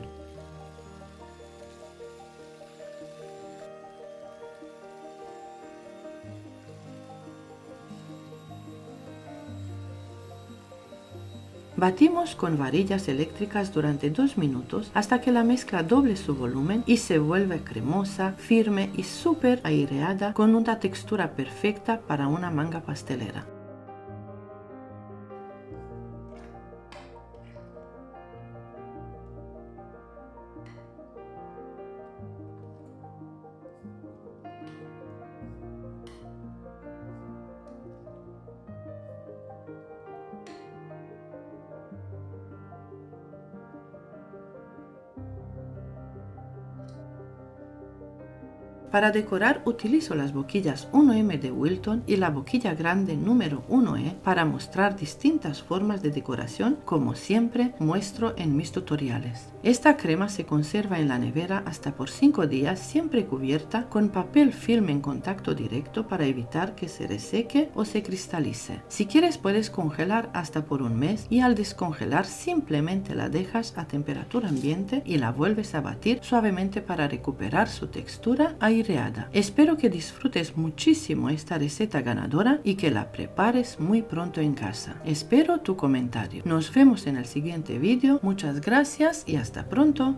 Batimos con varillas eléctricas durante 2 minutos hasta que la mezcla doble su volumen y se vuelve cremosa, firme y súper aireada con una textura perfecta para una manga pastelera. Para decorar utilizo las boquillas 1M de Wilton y la boquilla grande número 1E para mostrar distintas formas de decoración como siempre muestro en mis tutoriales. Esta crema se conserva en la nevera hasta por 5 días siempre cubierta con papel film en contacto directo para evitar que se reseque o se cristalice. Si quieres puedes congelar hasta por un mes y al descongelar simplemente la dejas a temperatura ambiente y la vuelves a batir suavemente para recuperar su textura aireada. aireada. Espero que disfrutes muchísimo esta receta ganadora y que la prepares muy pronto en casa. Espero tu comentario. Nos vemos en el siguiente vídeo. Muchas gracias y hasta pronto.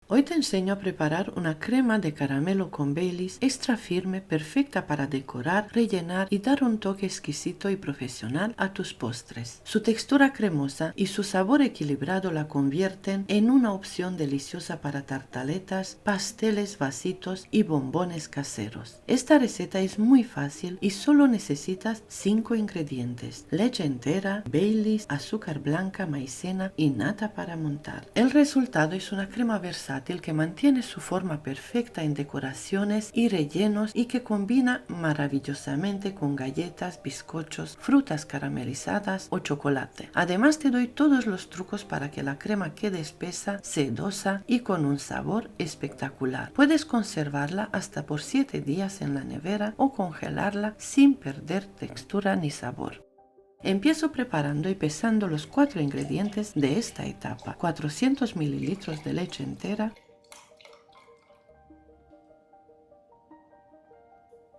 Hoy te enseño a preparar una crema de caramelo con Baileys extra firme, perfecta para decorar, rellenar y dar un toque exquisito y profesional a tus postres. Su textura cremosa y su sabor equilibrado la convierten en una opción deliciosa para tartaletas, pasteles, vasitos y bombones caseros. Esta receta es muy fácil y solo necesitas 5 ingredientes: leche entera, Baileys, azúcar blanca, maicena y nata para montar. El resultado es una crema versátil que mantiene su forma perfecta en decoraciones y rellenos y que combina maravillosamente con galletas, bizcochos, frutas caramelizadas o chocolate. Además te doy todos los trucos para que la crema quede espesa, sedosa y con un sabor espectacular. Puedes conservarla hasta por 7 días en la nevera o congelarla sin perder textura ni sabor. Empiezo preparando y pesando los 4 ingredientes de esta etapa: 400 ml de leche entera,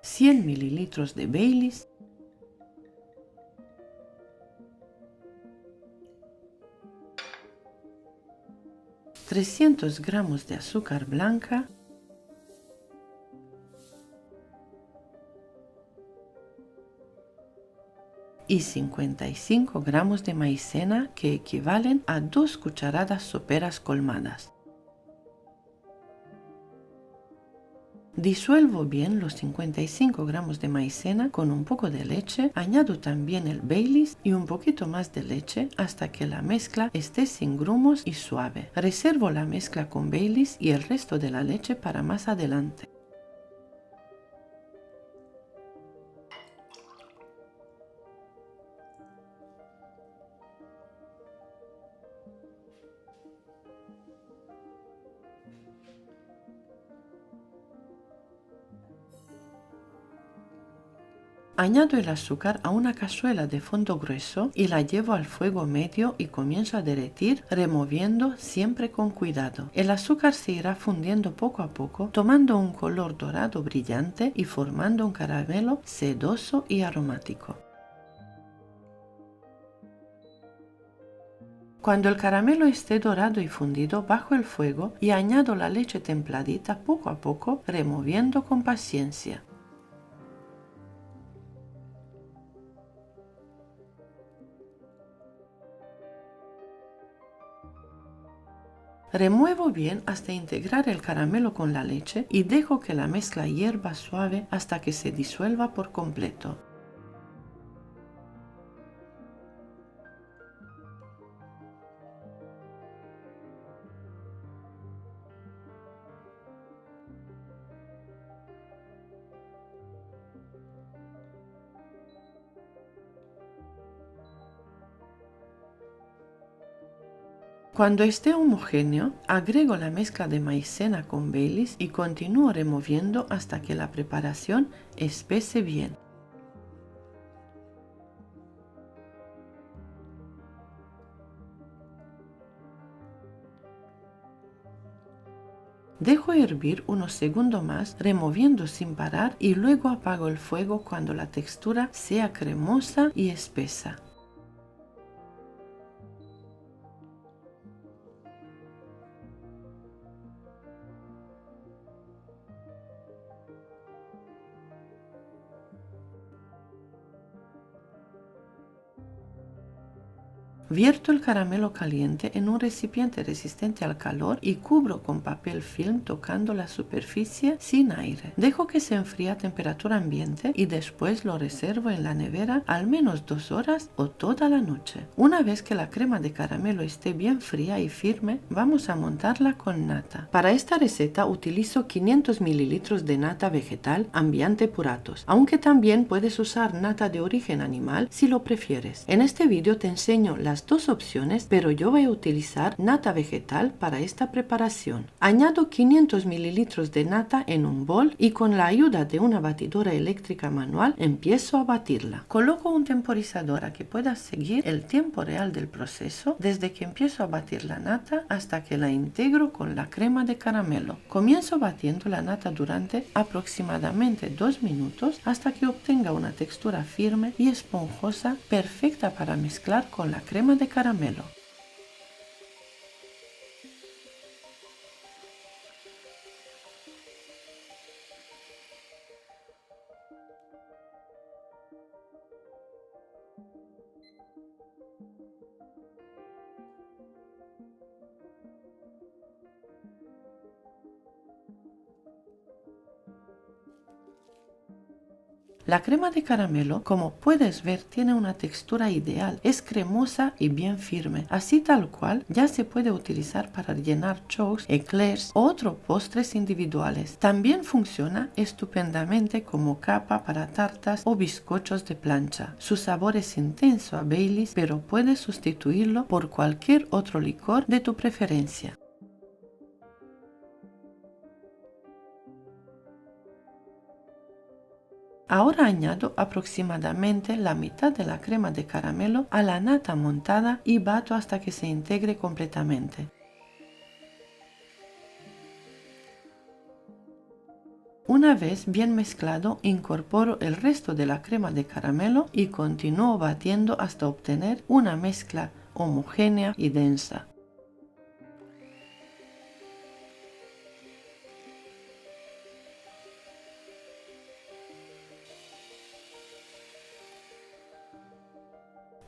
100 ml de Baileys, 300 gramos de azúcar blanca, y 55 gramos de maicena, que equivalen a 2 cucharadas soperas colmadas. Disuelvo bien los 55 gramos de maicena con un poco de leche, añado también el Baileys y un poquito más de leche hasta que la mezcla esté sin grumos y suave. Reservo la mezcla con Baileys y el resto de la leche para más adelante. Añado el azúcar a una cazuela de fondo grueso y la llevo al fuego medio y comienzo a derretir, removiendo siempre con cuidado. El azúcar se irá fundiendo poco a poco, tomando un color dorado brillante y formando un caramelo sedoso y aromático. Cuando el caramelo esté dorado y fundido, bajo el fuego y añado la leche templadita poco a poco, removiendo con paciencia. Remuevo bien hasta integrar el caramelo con la leche y dejo que la mezcla hierva suave hasta que se disuelva por completo. Cuando esté homogéneo, agrego la mezcla de maicena con Baileys y continúo removiendo hasta que la preparación espese bien. Dejo hervir unos segundos más, removiendo sin parar, y luego apago el fuego cuando la textura sea cremosa y espesa. Vierto el caramelo caliente en un recipiente resistente al calor y cubro con papel film tocando la superficie sin aire. Dejo que se enfríe a temperatura ambiente y después lo reservo en la nevera al menos 2 horas o toda la noche. Una vez que la crema de caramelo esté bien fría y firme, vamos a montarla con nata. Para esta receta utilizo 500 ml de nata vegetal Ambiente Puratos, aunque también puedes usar nata de origen animal si lo prefieres. En este vídeo te enseño las dos opciones, pero yo voy a utilizar nata vegetal para esta preparación. Añado 500 ml de nata en un bol y con la ayuda de una batidora eléctrica manual empiezo a batirla. Coloco un temporizador a que puedas seguir el tiempo real del proceso desde que empiezo a batir la nata hasta que la integro con la crema de caramelo. Comienzo batiendo la nata durante aproximadamente 2 minutos hasta que obtenga una textura firme y esponjosa perfecta para mezclar con la crema de caramelo. La crema de caramelo, como puedes ver, tiene una textura ideal, es cremosa y bien firme, así tal cual ya se puede utilizar para rellenar choux, eclairs o otros postres individuales. También funciona estupendamente como capa para tartas o bizcochos de plancha. Su sabor es intenso a Baileys, pero puedes sustituirlo por cualquier otro licor de tu preferencia. Ahora añado aproximadamente la mitad de la crema de caramelo a la nata montada y bato hasta que se integre completamente. Una vez bien mezclado, incorporo el resto de la crema de caramelo y continúo batiendo hasta obtener una mezcla homogénea y densa.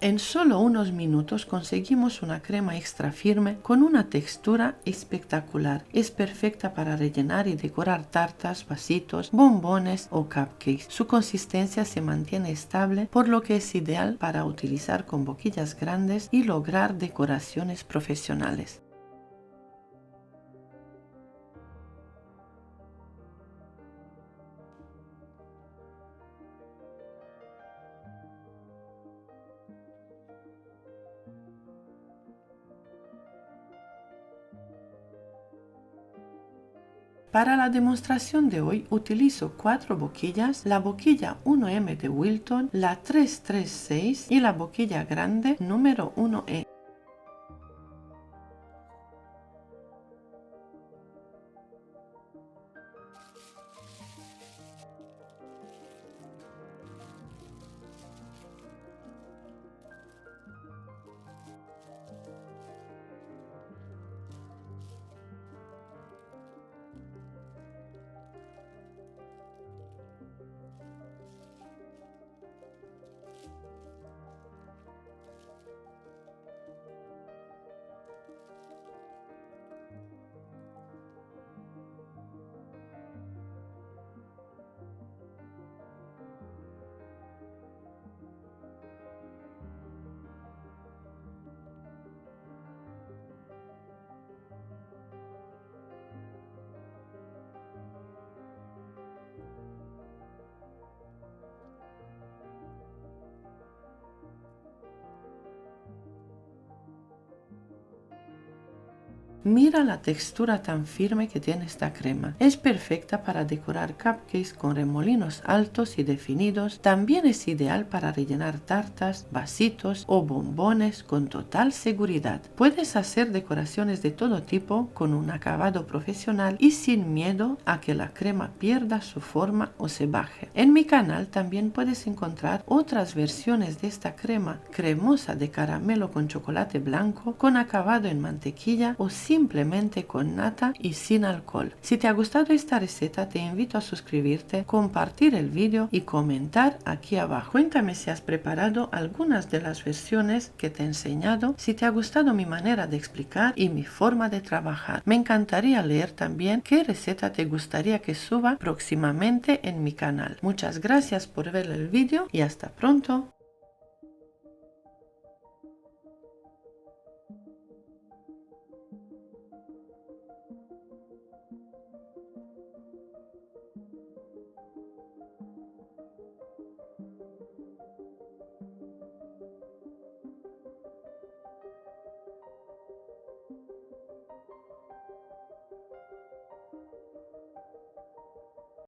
En solo unos minutos conseguimos una crema extra firme con una textura espectacular. Es perfecta para rellenar y decorar tartas, vasitos, bombones o cupcakes. Su consistencia se mantiene estable, por lo que es ideal para utilizar con boquillas grandes y lograr decoraciones profesionales. Para la demostración de hoy utilizo 4 boquillas, la boquilla 1M de Wilton, la 336 y la boquilla grande número 1E. Mira la textura tan firme que tiene esta crema. Es perfecta para decorar cupcakes con remolinos altos y definidos. También es ideal para rellenar tartas, vasitos o bombones con total seguridad. Puedes hacer decoraciones de todo tipo con un acabado profesional y sin miedo a que la crema pierda su forma o se baje. En mi canal también puedes encontrar otras versiones de esta crema cremosa de caramelo con chocolate blanco con acabado en mantequilla o sin simplemente con nata y sin alcohol. Si te ha gustado esta receta, te invito a suscribirte, compartir el vídeo y comentar aquí abajo. Cuéntame si has preparado algunas de las versiones que te he enseñado, si te ha gustado mi manera de explicar y mi forma de trabajar. Me encantaría leer también qué receta te gustaría que suba próximamente en mi canal. Muchas gracias por ver el vídeo y hasta pronto.